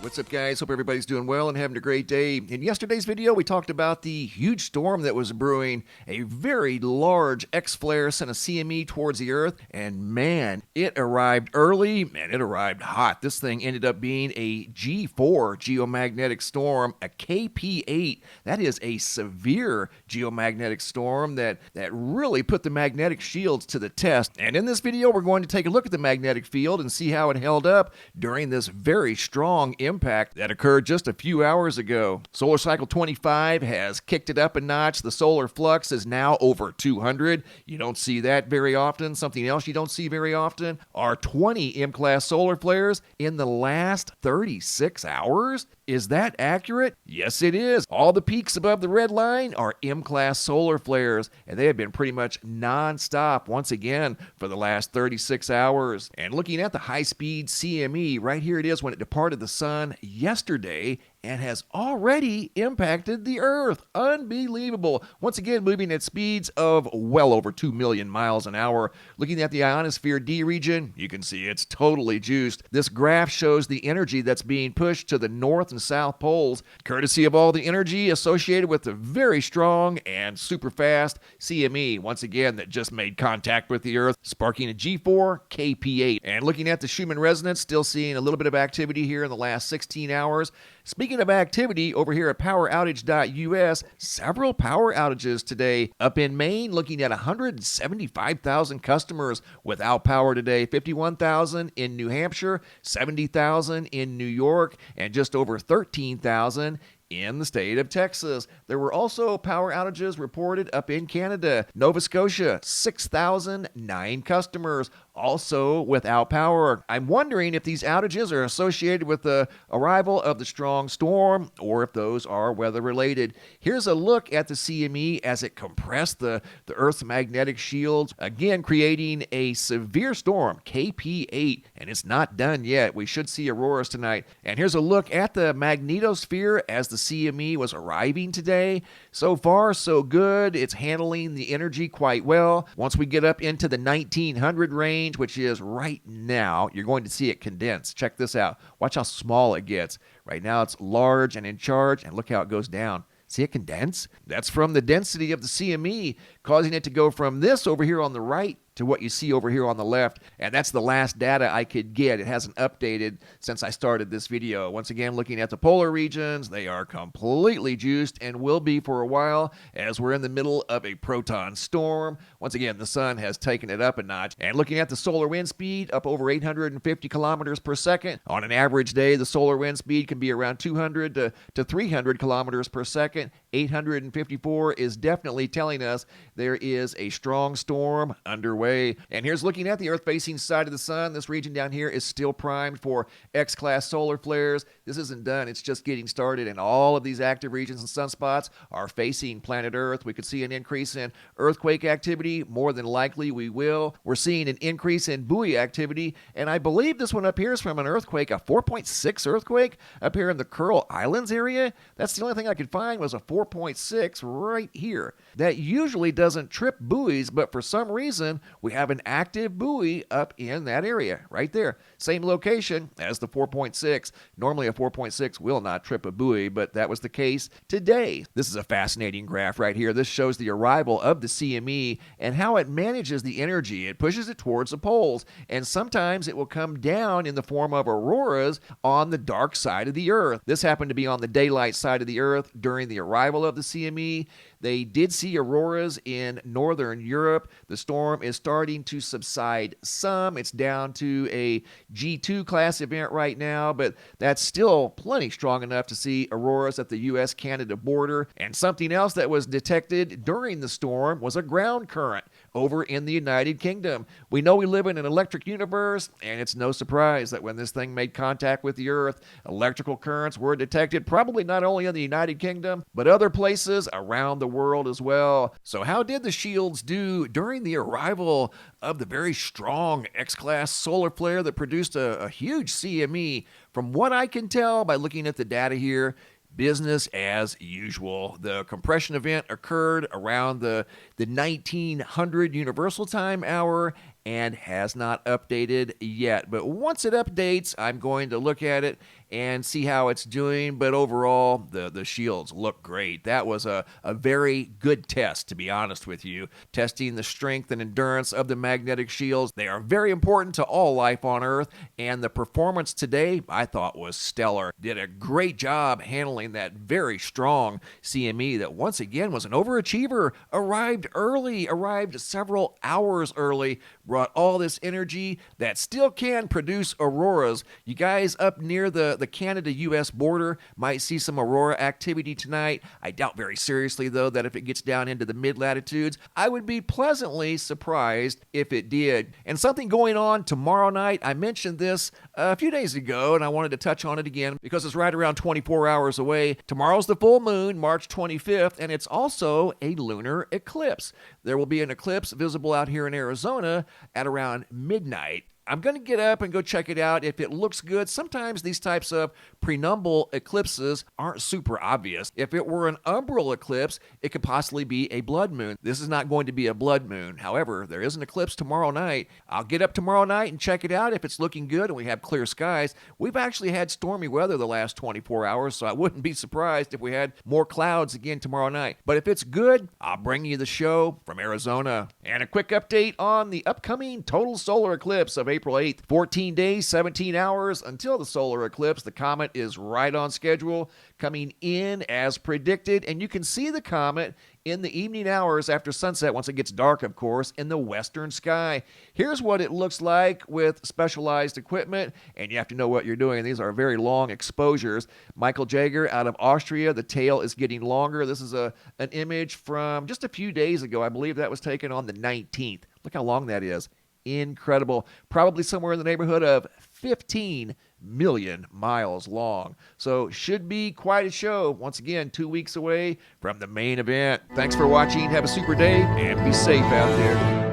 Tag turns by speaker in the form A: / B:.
A: What's up, guys? Hope everybody's doing well and having a great day. In yesterday's video, we talked about the huge storm that was brewing. A very large X-flare sent a CME towards the Earth, and man, it arrived early and it arrived hot. This thing ended up being a G4 geomagnetic storm, a KP8. That is a severe geomagnetic storm that really put the magnetic shields to the test. And in this video, we're going to take a look at the magnetic field and see how it held up during this very strong impact that occurred just a few hours ago. Solar cycle 25 has kicked it up a notch. The solar flux is now over 200. You don't see that very often. Something else you don't see very often are 20 M-class solar flares in the last 36 hours. Is that accurate? Yes, it is. All the peaks above the red line are M-class solar flares, and they have been pretty much non-stop once again for the last 36 hours. And looking at the high-speed CME, right here it is when it departed the sun yesterday and has already impacted the Earth. Unbelievable. Once again, moving at speeds of well over 2 million miles an hour. Looking at the ionosphere D region, you can see it's totally juiced. This graph shows the energy that's being pushed to the north and south poles, courtesy of all the energy associated with the very strong and super fast CME, once again, that just made contact with the Earth, sparking a G4 KP8. And looking at the Schumann resonance, still seeing a little bit of activity here in the last 16 hours. Speaking of activity, over here at poweroutage.us, several power outages today. Up in Maine, looking at 175,000 customers without power today. 51,000 in New Hampshire, 70,000 in New York, and just over 13,000 in the state of Texas. There were also power outages reported up in Canada. Nova Scotia, 6,009 customers also without power. I'm wondering if these outages are associated with the arrival of the strong storm or if those are weather related. Here's a look at the CME as it compressed the Earth's magnetic shields, again creating a severe storm, KP8, and it's not done yet. We should see auroras tonight. And here's a look at the magnetosphere as the CME was arriving today. So far, so good. It's handling the energy quite well. Once we get up into the 1900 range, which is right now, you're going to see it condense. Check this out. Watch how small it gets. Right now, it's large and in charge, and look how it goes down. See it condense? That's from the density of the CME, causing it to go from this over here on the right to what you see over here on the left, and that's the last data I could get. It hasn't updated since I started this video. Once again, looking at the polar regions, they are completely juiced and will be for a while as we're in the middle of a proton storm. Once again, the sun has taken it up a notch. And looking at the solar wind speed, up over 850 kilometers per second. On an average day, the solar wind speed can be around 200 to 300 kilometers per second. 854 is definitely telling us there is a strong storm underway. And here's looking at the Earth-facing side of the sun. This region down here is still primed for X-class solar flares. This isn't done. It's just getting started, and all of these active regions and sunspots are facing planet Earth. We could see an increase in earthquake activity. More than likely, we will. We're seeing an increase in buoy activity, and I believe this one up here is from an earthquake, a 4.6 earthquake up here in the Kuril Islands area. That's the only thing I could find was a 4.6 right here. That usually doesn't trip buoys, but for some reason, we have an active buoy up in that area, right there. Same location as the 4.6. Normally a 4.6 will not trip a buoy, but that was the case today. This is a fascinating graph right here. This shows the arrival of the CME and how it manages the energy. It pushes it towards the poles, and sometimes it will come down in the form of auroras on the dark side of the Earth. This happened to be on the daylight side of the Earth during the arrival of the CME. They did see auroras in northern Europe. The storm is starting to subside some. It's down to a G2 class event right now, but that's still plenty strong enough to see auroras at the U.S.-Canada border. And something else that was detected during the storm was a ground current over in the United Kingdom. We know we live in an electric universe, and it's no surprise that when this thing made contact with the Earth, electrical currents were detected probably not only in the United Kingdom, but other places around the world as well. So how did the shields do during the arrival of the very strong X-class solar flare that produced a huge CME? From what I can tell by looking at the data here, business as usual. The compression event occurred around the 1900 Universal Time hour and has not updated yet. But once it updates, I'm going to look at it and see how it's doing. But overall, the shields look great. That was a very good test, to be honest with you, testing the strength and endurance of the magnetic shields. They are very important to all life on Earth, and the performance today I thought was stellar. Did a great job handling that very strong CME that once again was an overachiever. Arrived early, arrived several hours early, brought all this energy that still can produce auroras. You guys up near the Canada-US border might see some aurora activity tonight. I doubt very seriously, though, that if it gets down into the mid-latitudes, I would be pleasantly surprised if it did. And something going on tomorrow night, I mentioned this a few days ago, and I wanted to touch on it again because it's right around 24 hours away. Tomorrow's the full moon, March 25th, and it's also a lunar eclipse. There will be an eclipse visible out here in Arizona at around midnight. I'm going to get up and go check it out. If it looks good, sometimes these types of prenumbral eclipses aren't super obvious. If it were an umbral eclipse, it could possibly be a blood moon. This is not going to be a blood moon. However, there is an eclipse tomorrow night. I'll get up tomorrow night and check it out. If it's looking good and we have clear skies, we've actually had stormy weather the last 24 hours, so I wouldn't be surprised if we had more clouds again tomorrow night. But if it's good, I'll bring you the show from Arizona. And a quick update on the upcoming total solar eclipse of April 8th. 14 days, 17 hours until the solar eclipse. The comet is right on schedule, coming in as predicted, and you can see the comet in the evening hours after sunset, once it gets dark, of course, in the western sky. Here's what it looks like with specialized equipment, and you have to know what you're doing. These are very long exposures. Michael Jager out of Austria, the tail is getting longer. This is an image from just a few days ago. I believe that was taken on the 19th. Look how long that is. Incredible. Probably somewhere in the neighborhood of 15 million miles long. So should be quite a show. Once again, 2 weeks away from the main event. Thanks for watching. Have a super day and be safe out there.